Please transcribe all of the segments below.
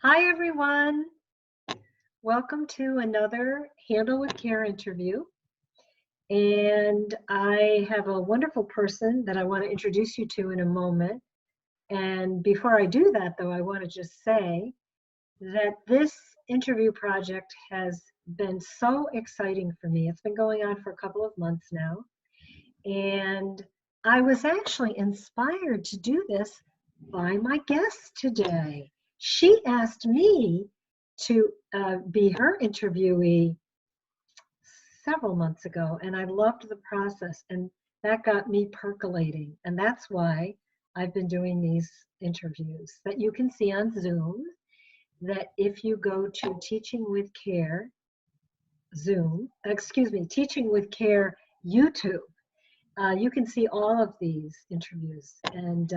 Hi, everyone. Welcome to another Handle with Care interview. And I have a wonderful person that I want to introduce you to in a moment. And before I do that, though, I want to just say that this interview project has been so exciting for me. It's been going on for a couple of months now. And I was actually inspired to do this by my guest today. She asked me to be her interviewee several months ago, and I loved the process, and that got me percolating. And that's why I've been doing these interviews that you can see on Zoom, that if you go to Teaching with Care Teaching with Care YouTube, you can see all of these interviews. And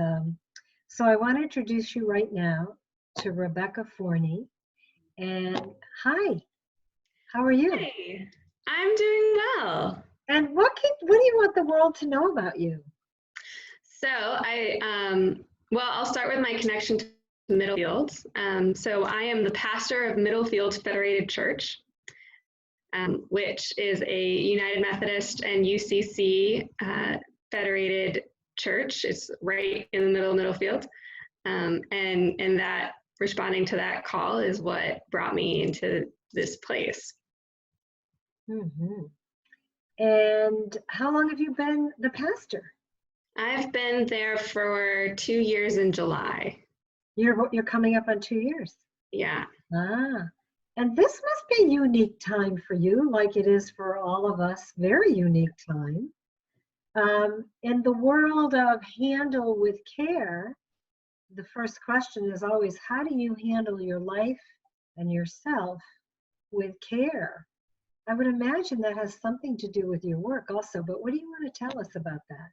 so I want to introduce you right now to Bekah Forney. And hi, how are you? Hi, I'm doing well. And what do you want the world to know about you? So I'll start with my connection to Middlefield. So I am the pastor of Middlefield Federated Church, which is a United Methodist and UCC federated church. It's right in the middle of Middlefield. And that responding to that call is what brought me into this place. Mm-hmm. And how long have you been the pastor? I've been there for 2 years in July. You're coming up on 2 years. Yeah. And this must be a unique time for you, like it is for all of us. Very unique time. In the world of Handle with Care, the first question is always, how do you handle your life and yourself with care? I would imagine that has something to do with your work also, but what do you want to tell us about that?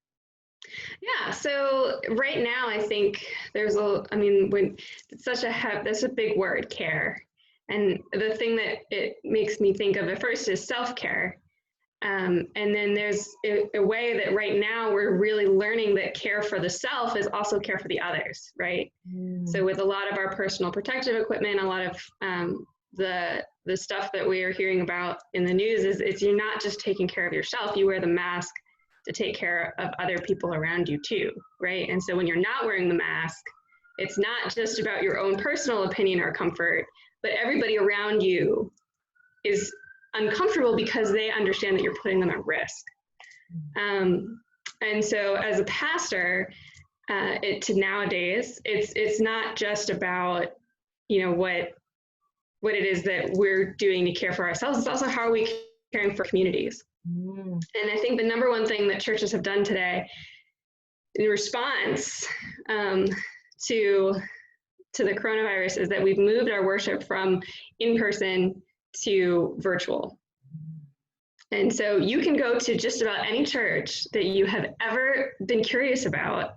Yeah, so right now I think there's when it's that's a big word, care. And the thing that it makes me think of at first is self-care. And then there's a way that right now we're really learning that care for the self is also care for the others, right? So with a lot of our personal protective equipment, a lot of the stuff that we are hearing about in the news is you're not just taking care of yourself, you wear the mask to take care of other people around you too, right? And so when you're not wearing the mask, it's not just about your own personal opinion or comfort, but everybody around you is uncomfortable because they understand that you're putting them at risk. And so as a pastor, nowadays, it's not just about, what it is that we're doing to care for ourselves, it's also how are we caring for communities. And I think the number one thing that churches have done today in response to the coronavirus is that we've moved our worship from in-person to virtual. And so you can go to just about any church that you have ever been curious about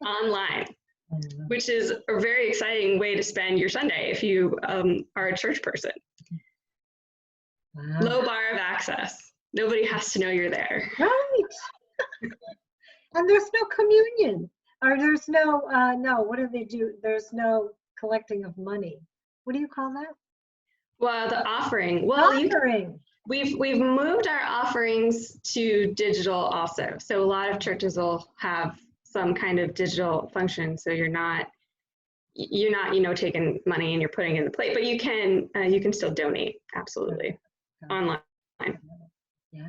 online, which is a very exciting way to spend your Sunday if you are a church person. Wow. Low bar of access. Nobody has to know you're there. Right. And there's no communion, or there's no, what do they do? There's no collecting of money. What do you call that? Well, the offering. We've moved our offerings to digital also. So a lot of churches will have some kind of digital function. So you're not taking money and you're putting it in the plate, but you can still donate, absolutely, online. Yeah.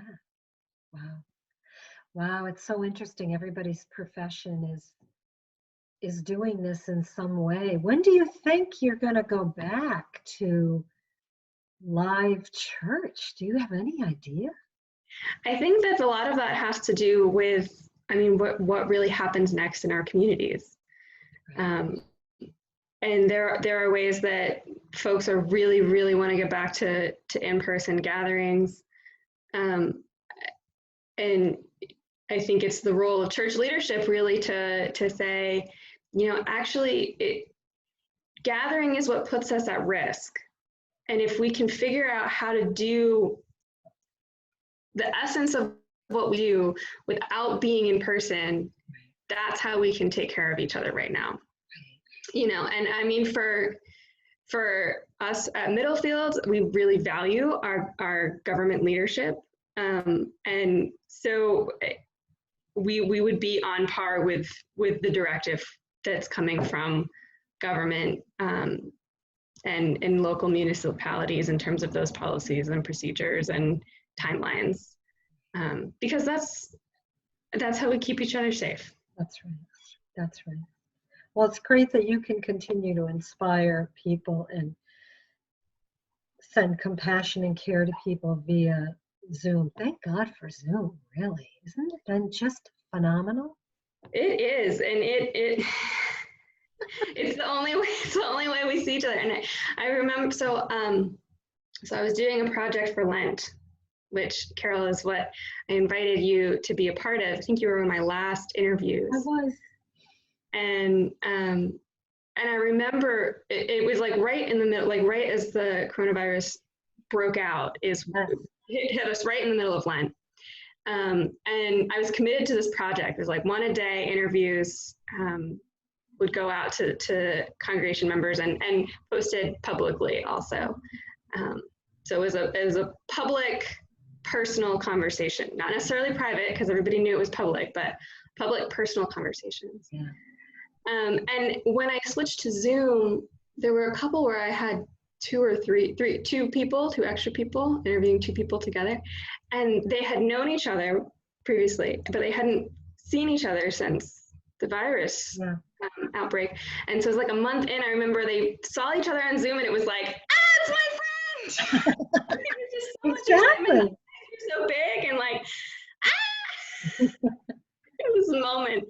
Wow, it's so interesting. Everybody's profession is doing this in some way. When do you think you're going to go back to live church? Do you have any idea? I think that a lot of that has to do with, what really happens next in our communities. And there are ways that folks are really want to get back to in-person gatherings. And I think it's the role of church leadership really to say, actually gathering is what puts us at risk. And if we can figure out how to do the essence of what we do without being in person, that's how we can take care of each other right now. And I mean, for for us at Middlefield, we really value our government leadership. And so we would be on par with the directive that's coming from government and local municipalities in terms of those policies and procedures and timelines, because that's how we keep each other safe. That's right. That's right. Well, it's great that you can continue to inspire people and send compassion and care to people via Zoom. Thank God for Zoom, really. Isn't it been just phenomenal? It is, and it's the only way. It's the only way we see each other. And I remember, so I was doing a project for Lent, which, Carol, is what I invited you to be a part of. I think you were one of my last interviews. I was. And I remember it was like right in the middle, like right as the coronavirus broke out, it hit us right in the middle of Lent. And I was committed to this project. It was like 1 a day interviews, would go out to congregation members and posted publicly also. So it was a public, personal conversation, not necessarily private because everybody knew it was public, but public, personal conversations. Yeah. And when I switched to Zoom, there were a couple where I had two extra people interviewing 2 people together, and they had known each other previously, but they hadn't seen each other since the virus outbreak. And so it was like a month in, I remember they saw each other on Zoom and it was like, it's my friend. It was just so much excitement. You're so big and like, it was a moment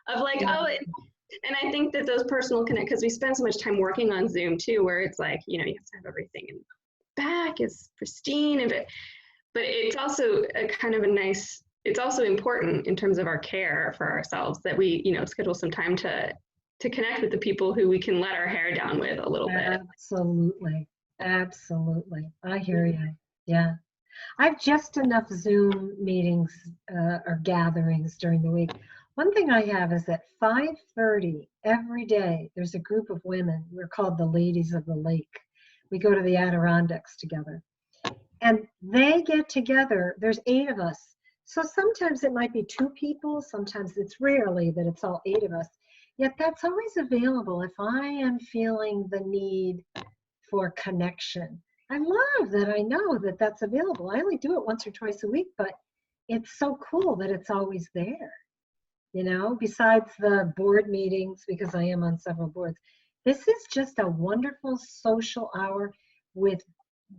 of like, and I think that those personal connect, because we spend so much time working on Zoom too, where it's like, you have to have everything in back is pristine, but it's also a kind of a nice, it's also important in terms of our care for ourselves that we, schedule some time to connect with the people who we can let our hair down with a little bit. Absolutely. Absolutely. I hear you. Yeah. I've just enough Zoom meetings or gatherings during the week. One thing I have is at 5:30 every day, there's a group of women. We're called the Ladies of the Lake. We go to the Adirondacks together. And they get together. There's 8 of us. So sometimes it might be 2 people. Sometimes it's rarely that it's all 8 of us. Yet that's always available if I am feeling the need for connection. I love that I know that that's available. I only do it once or twice a week, but it's so cool that it's always there. Besides the board meetings, because I am on several boards, this is just a wonderful social hour with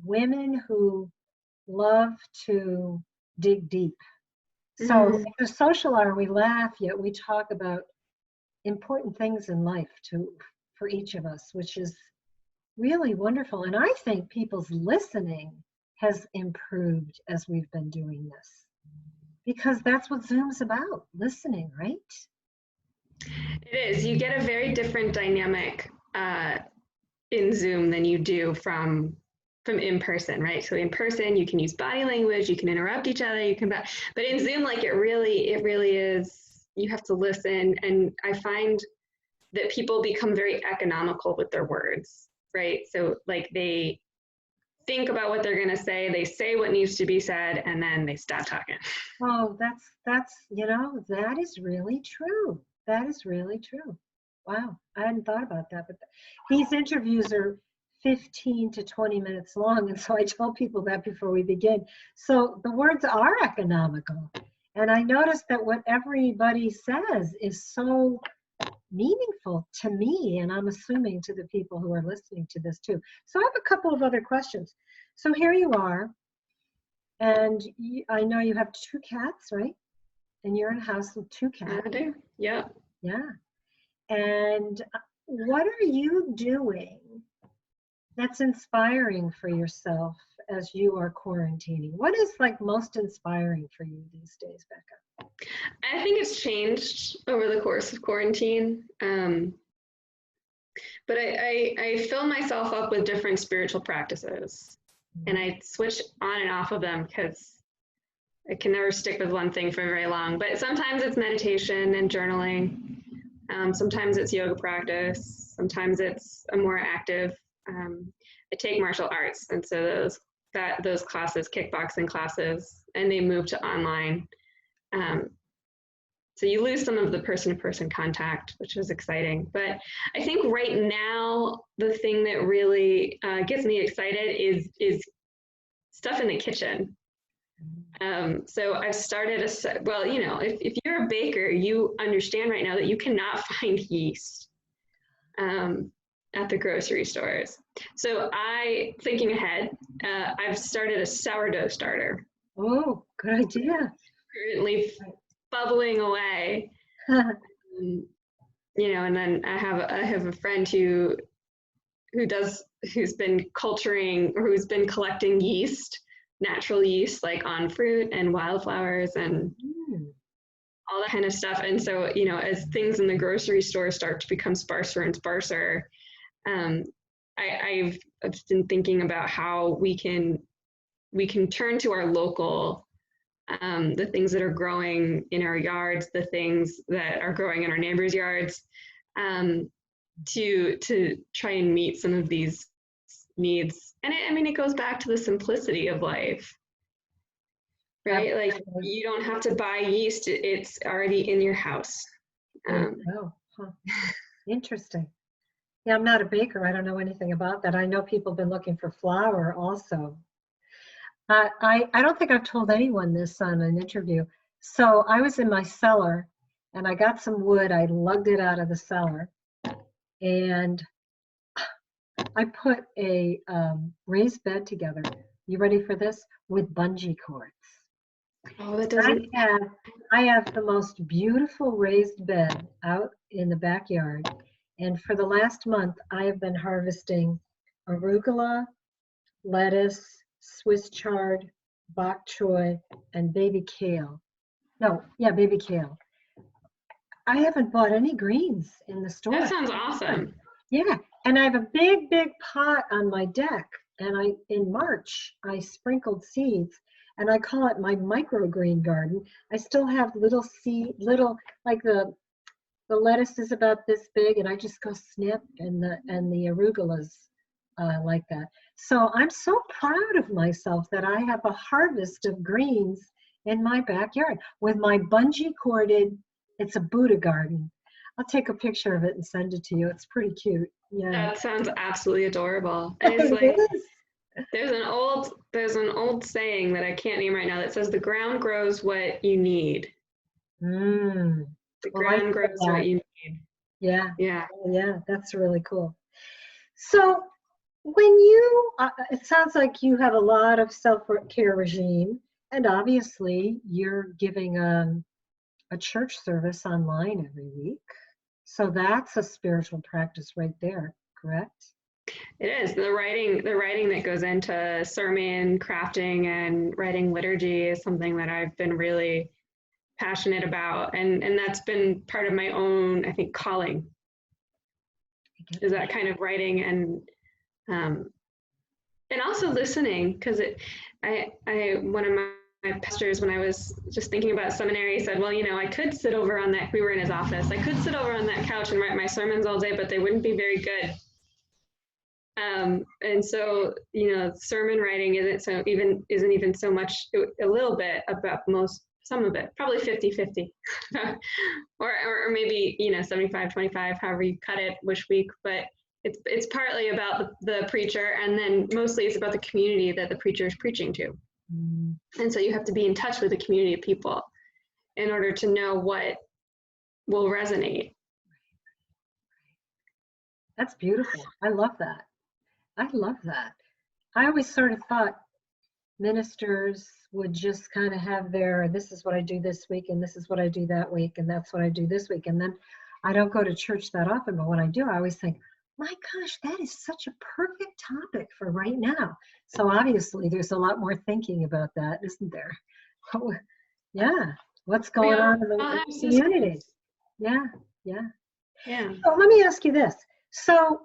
women who love to dig deep. So in the social hour, we laugh, yet we talk about important things in life for each of us, which is really wonderful. And I think people's listening has improved as we've been doing this. Because that's what Zoom's about, listening, right? It is. You get a very different dynamic in Zoom than you do from in person, right? So in person, you can use body language, you can interrupt each other, but in Zoom, like it really is, you have to listen. And I find that people become very economical with their words, right? So like they think about what they're going to say, they say what needs to be said, and then they stop talking. Oh, that is really true. That is really true. Wow, I hadn't thought about that, but these interviews are 15 to 20 minutes long, and so I tell people that before we begin. So the words are economical, and I noticed that what everybody says is so meaningful to me, and I'm assuming to the people who are listening to this too. So I have a couple of other questions. So here you are, and I know you have 2 cats, right? And you're in a house with 2 cats. I do. Yeah. Yeah. And what are you doing that's inspiring for yourself as you are quarantining? What is like most inspiring for you these days, Bekah? I think it's changed over the course of quarantine. But I fill myself up with different spiritual practices, and I switch on and off of them because I can never stick with one thing for very long. But sometimes it's meditation and journaling. Sometimes it's yoga practice. Sometimes it's a more active I take martial arts, and so those classes, kickboxing classes, and they moved to online. Um, so you lose some of the person-to-person contact, which is exciting. But I think right now the thing that really gets me excited is stuff in the kitchen. So I've started well, you know, if you're a baker, you understand right now that you cannot find yeast at the grocery stores. So thinking ahead, I've started a sourdough starter. Oh, good idea. Currently bubbling away. You know, and then I have a friend who's been culturing, or who's been collecting yeast, natural yeast, like on fruit and wildflowers and all that kind of stuff. And so, you know, as things in the grocery store start to become sparser and sparser, I've been thinking about how we can turn to our local, the things that are growing in our yards, the things that are growing in our neighbors' yards, to try and meet some of these needs. And it goes back to the simplicity of life, right? Like, you don't have to buy yeast; it's already in your house. Oh, huh. Interesting. Yeah, I'm not a baker. I don't know anything about that. I know people have been looking for flour also. I don't think I've told anyone this on an interview. So I was in my cellar and I got some wood. I lugged it out of the cellar and I put a raised bed together. You ready for this? With bungee cords. Oh, that doesn't. I have the most beautiful raised bed out in the backyard. And for the last month, I have been harvesting arugula, lettuce, Swiss chard, bok choy, and baby kale. No, yeah, baby kale. I haven't bought any greens in the store. That sounds awesome. Yeah, and I have a big, big pot on my deck. And in March, I sprinkled seeds, and I call it my microgreen garden. I still have little like the lettuce is about this big, and I just go snip, and the arugulas like that. So I'm so proud of myself that I have a harvest of greens in my backyard with my bungee corded. It's a Buddha garden. I'll take a picture of it and send it to you. It's pretty cute. Yeah. That sounds absolutely adorable. And it's like, there's an old saying that I can't name right now that says the ground grows what you need. The ground grows what you need. Yeah. Yeah. Yeah, that's really cool. So when you, it sounds like you have a lot of self-care regime, and obviously you're giving a church service online every week. So that's a spiritual practice right there, correct? It is. The writing that goes into sermon crafting and writing liturgy is something that I've been really passionate about, and that's been part of my own, I think, calling, is that kind of writing and also listening, because one of my pastors, when I was just thinking about seminary, said, well, you know, I could sit over on that, we were in his office, I could sit over on that couch and write my sermons all day, but they wouldn't be very good. And so, you know, sermon writing isn't even so much, a little bit about some of it, probably 50-50, or maybe, you know, 75-25, however you cut it, which week, but it's partly about the preacher, and then mostly it's about the community that the preacher is preaching to. And so you have to be in touch with a community of people in order to know what will resonate. That's beautiful. I love that. I love that. I always sort of thought ministers would just kind of have this is what I do this week, and this is what I do that week, and that's what I do this week. And then I don't go to church that often, but when I do, I always think, my gosh, that is such a perfect topic for right now. So obviously there's a lot more thinking about that, isn't there? Yeah. What's going on in the community? Yeah. So let me ask you this. So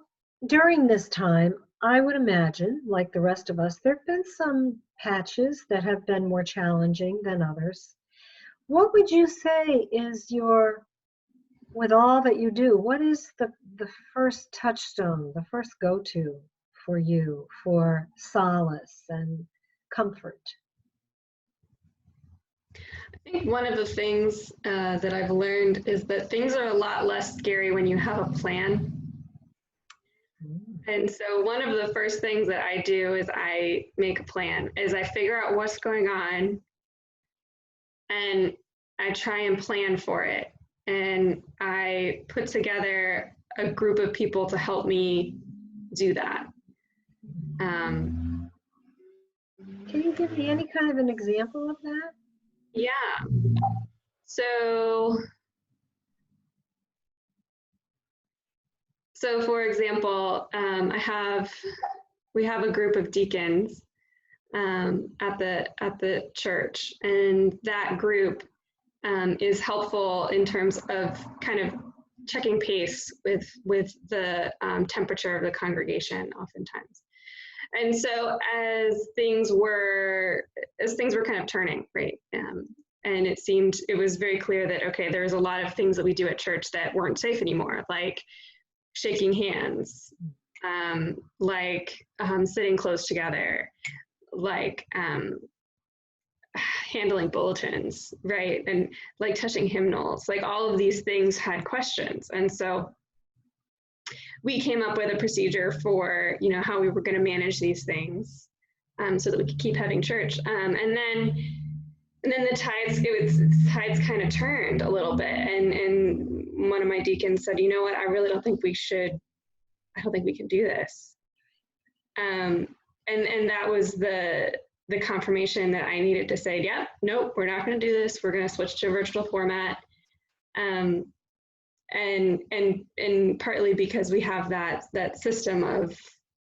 during this time, I would imagine, like the rest of us, there have been some patches that have been more challenging than others. What would you say is with all that you do, what is the first touchstone, the first go-to for you for solace and comfort? I think one of the things that I've learned is that things are a lot less scary when you have a plan. And so one of the first things that I do is I make a plan, is I figure out what's going on and I try and plan for it. And I put together a group of people to help me do that. Can you give me any kind of an example of that? Yeah. So for example, we have a group of deacons at the church, and that group is helpful in terms of kind of checking pace with the temperature of the congregation oftentimes. And so as things were kind of turning, right? And it was very clear that, okay, there was a lot of things that we do at church that weren't safe anymore, like shaking hands, like sitting close together, like handling bulletins, right? And like touching hymnals, like all of these things had questions. And so we came up with a procedure for, how we were going to manage these things so that we could keep having church. And then the tides kind of turned a little bit. And one of my deacons said, you know what, I really don't think we can do this. And that was the confirmation that I needed to say, yeah, nope, we're not going to do this. We're going to switch to a virtual format. And partly because we have that system of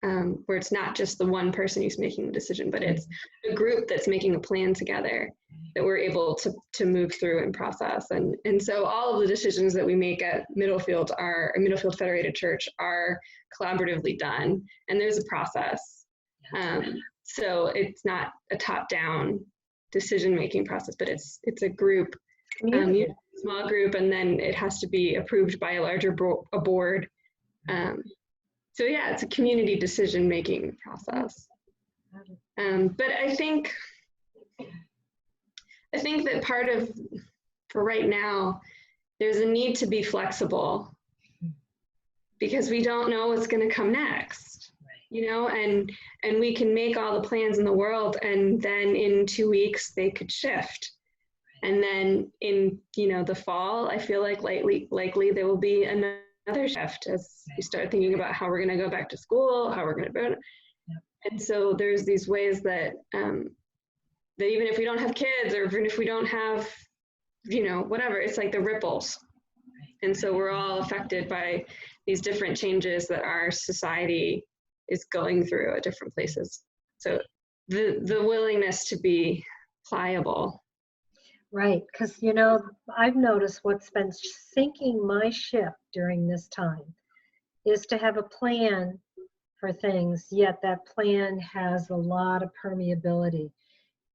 where it's not just the one person who's making the decision, but it's a group that's making a plan together that we're able to move through and process. And so all of the decisions that we make at Middlefield Federated Church are collaboratively done, and there's a process. So it's not a top-down decision-making process, but it's a group, small group, and then it has to be approved by a larger board. So yeah, it's a community decision-making process. But I think that for right now, there's a need to be flexible because we don't know what's going to come next, and we can make all the plans in the world, and then in 2 weeks they could shift. And then in, the fall, I feel like likely there will be another shift as we start thinking about how we're going to go back to school, how we're going to go. And so there's these ways that that even if we don't have kids, or even if we don't have, whatever, it's like the ripples. And so we're all affected by these different changes that our society is going through at different places. So the willingness to be pliable. Right, because I've noticed what's been sinking my ship during this time is to have a plan for things, yet that plan has a lot of permeability,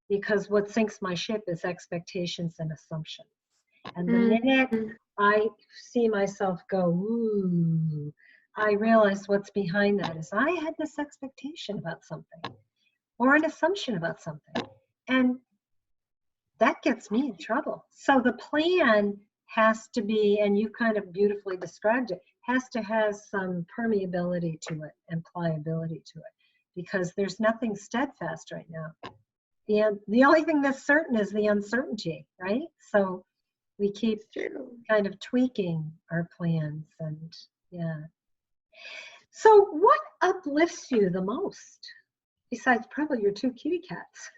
because what sinks my ship is expectations and assumptions. And the minute I see myself go, ooh, I realize what's behind that is I had this expectation about something or an assumption about something. And that gets me in trouble. So the plan has to be, and you kind of beautifully described it, has to have some permeability to it and pliability to it, because there's nothing steadfast right now. The only thing that's certain is the uncertainty, right? So we keep kind of tweaking our plans, and yeah. So what uplifts you the most, besides probably your 2 kitty cats?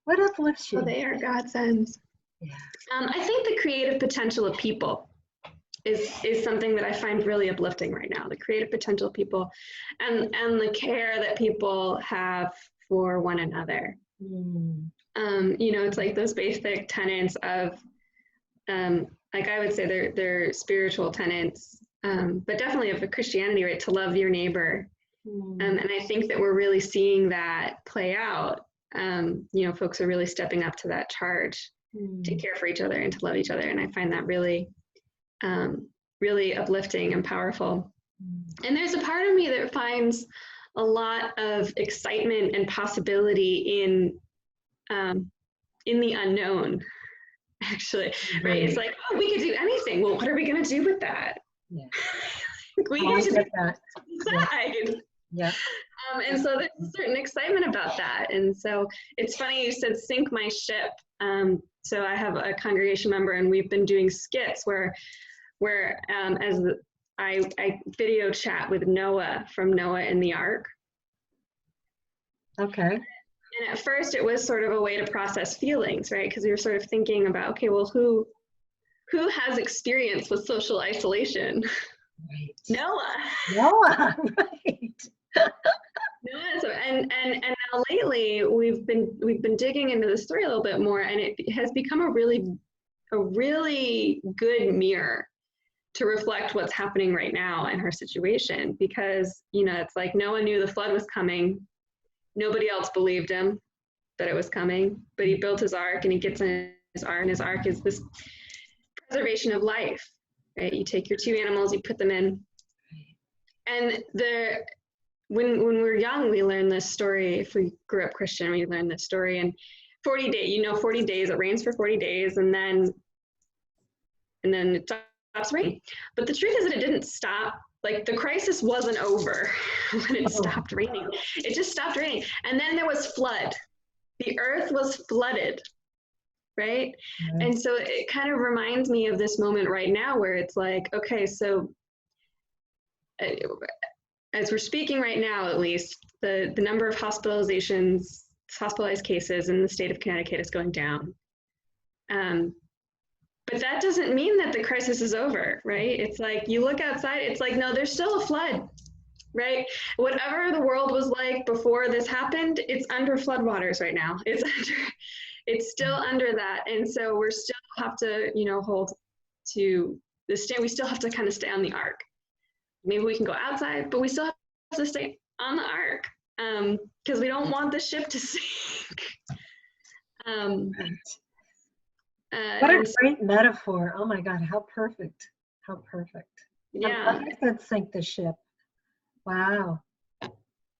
What uplifts you? Oh, they are godsends. Yeah. I think the creative potential of people is something that I find really uplifting right now. The creative potential of people, and the care that people have for one another. It's like those basic tenets of, like I would say they're spiritual tenets, but definitely of a Christianity, right? To love your neighbor. And I think that we're really seeing that play out. Folks are really stepping up to that charge to care for each other and to love each other. And I find that really, really uplifting and powerful. And there's a part of me that finds a lot of excitement and possibility in the unknown, actually, right? It's like, oh, we could do anything. Well, what are we going to do with that? Yeah. We I get to get that. decide. Yeah. And so there's a certain excitement about that. And so it's funny you said sink my ship. So I have a congregation member, and we've been doing skits where as I video chat with Noah from Noah in the Ark. Okay. And at first it was sort of a way to process feelings, right? Because we were sort of thinking about, okay, well, who has experience with social isolation? Right. Noah. Noah, right. Noah. So and now lately we've been digging into the story a little bit more, and it has become a really good mirror to reflect what's happening right now in her situation, because it's like Noah knew the flood was coming. Nobody else believed him that it was coming, but he built his ark, and he gets in his ark, and his ark is this preservation of life, right? You take your two animals, you put them in, and when we were young, we learned this story. If we grew up Christian, we learned this story. And 40 days, 40 days, it rains for 40 days, and then it stops raining. But the truth is that it didn't stop. Like, the crisis wasn't over when it stopped raining. It just stopped raining. And then there was flood. The earth was flooded, right? Mm-hmm. And so it kind of reminds me of this moment right now where it's like, okay, so as we're speaking right now, at least, the number of hospitalized cases in the state of Connecticut is going down. But that doesn't mean that the crisis is over, right? It's like, you look outside, it's like, no, there's still a flood, right? Whatever the world was like before this happened, it's under floodwaters right now. It's still under that. And so we still have to, hold to the stand. We still have to kind of stay on the ark. Maybe we can go outside, but we still have to stay on the ark, because we don't want the ship to sink. What a great metaphor. Oh my God, how perfect. How perfect. Yeah. I like that, sink the ship. Wow.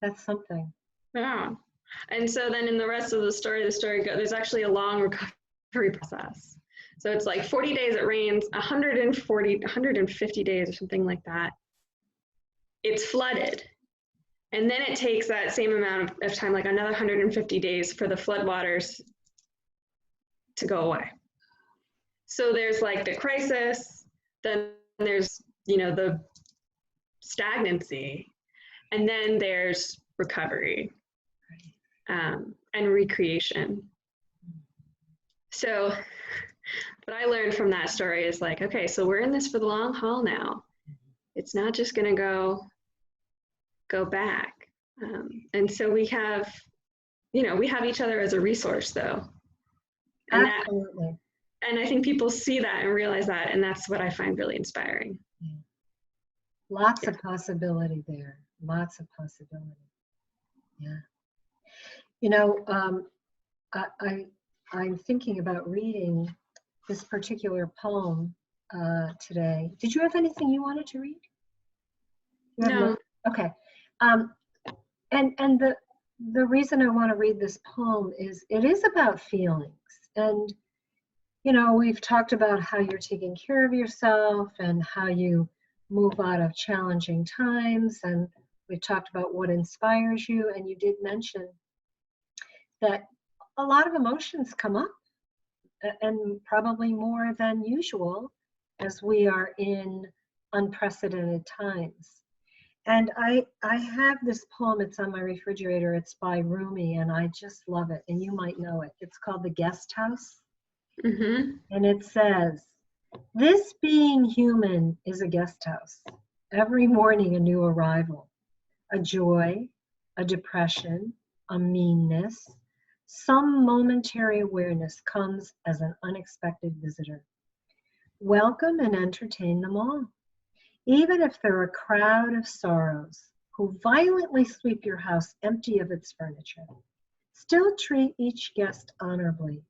That's something. Yeah. And so then in the rest of the story there's actually a long recovery process. So it's like 40 days it rains, 150 days or something like that. It's flooded. And then it takes that same amount of time, like another 150 days for the floodwaters to go away. So there's like the crisis, then there's, the stagnancy, and then there's recovery and recreation. So what I learned from that story is like, okay, so we're in this for the long haul now. It's not just going to go back. And so we have each other as a resource, though. And absolutely. And I think people see that and realize that, and that's what I find really inspiring. Yeah. Lots of possibility there. Lots of possibility. Yeah. I'm thinking about reading this particular poem today. Did you have anything you wanted to read? No. Okay. And the reason I want to read this poem is it is about feelings. And we've talked about how you're taking care of yourself and how you move out of challenging times. And we've talked about what inspires you. And you did mention that a lot of emotions come up, and probably more than usual, as we are in unprecedented times. And I have this poem, it's on my refrigerator, it's by Rumi, and I just love it, and you might know it. It's called The Guest House. Mm-hmm. And it says, "This being human is a guest house. Every morning a new arrival, a joy, a depression, a meanness, some momentary awareness comes as an unexpected visitor. Welcome and entertain them all. Even if they're a crowd of sorrows who violently sweep your house empty of its furniture, still treat each guest honorably.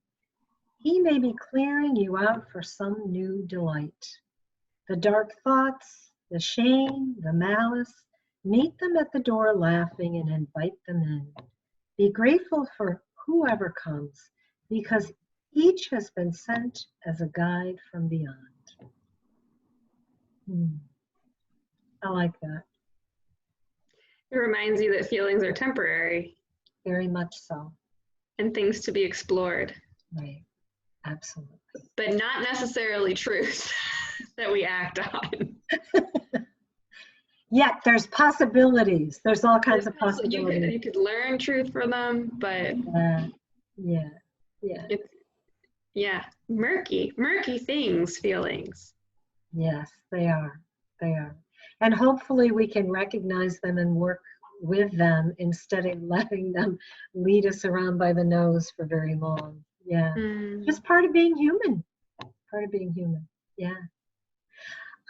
He may be clearing you out for some new delight. The dark thoughts, the shame, the malice, Meet them at the door laughing and invite them in. Be grateful for whoever comes, because each has been sent as a guide from beyond. I like that. It reminds you that feelings are temporary Very much so. and things to be explored, Right. Absolutely. but not necessarily truth that we act on. Yet there's possibilities. There's all kinds of You possibilities. could learn truth from them, but Yeah. it's, yeah, murky things, feelings. Yes, they are. They are. And hopefully we can recognize them and work with them instead of letting them lead us around by the nose for very long. Yeah. Just part of being human. Part of being human. Yeah.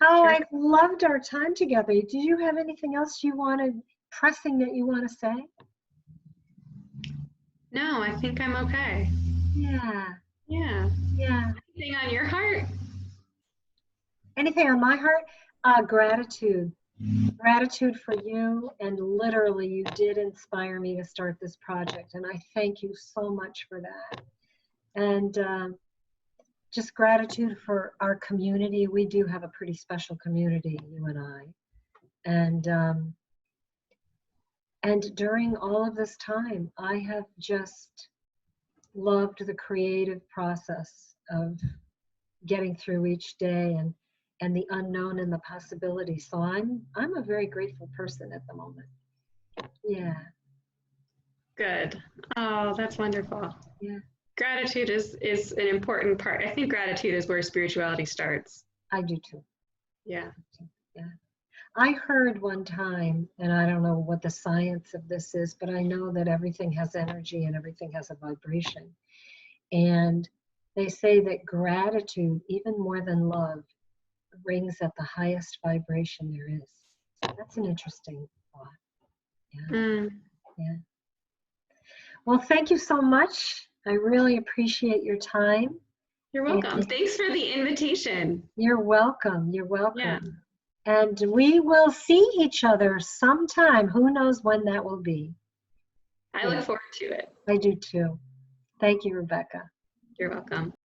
Oh, Sure. I loved our time together. Did you have anything else you wanted, pressing that you want to say? No, I think I'm okay. Yeah. Yeah. Yeah. Anything on your heart? Anything on my heart? Gratitude. Gratitude for you, and literally you did inspire me to start this project, and I thank you so much for that. And just gratitude for our community. We do have a pretty special community, you and I. And during all of this time, I have just loved the creative process of getting through each day and the unknown and the possibility. So I'm a very grateful person at the moment. Yeah. Good. Oh, that's wonderful. Yeah. Gratitude is an important part. I think gratitude is where spirituality starts. I do too. Yeah. Yeah. I heard one time, and I don't know what the science of this is, but I know that everything has energy and everything has a vibration. And they say that gratitude, even more than love, rings at the highest vibration there is. That's an interesting thought. Yeah. Yeah. Well, thank you so much. I really appreciate your time. You're welcome. Thanks for the invitation. You're welcome. You're welcome. Yeah. And we will see each other sometime. Who knows when that will be? I look forward to it. I do too. Thank you, Rebecca. You're welcome.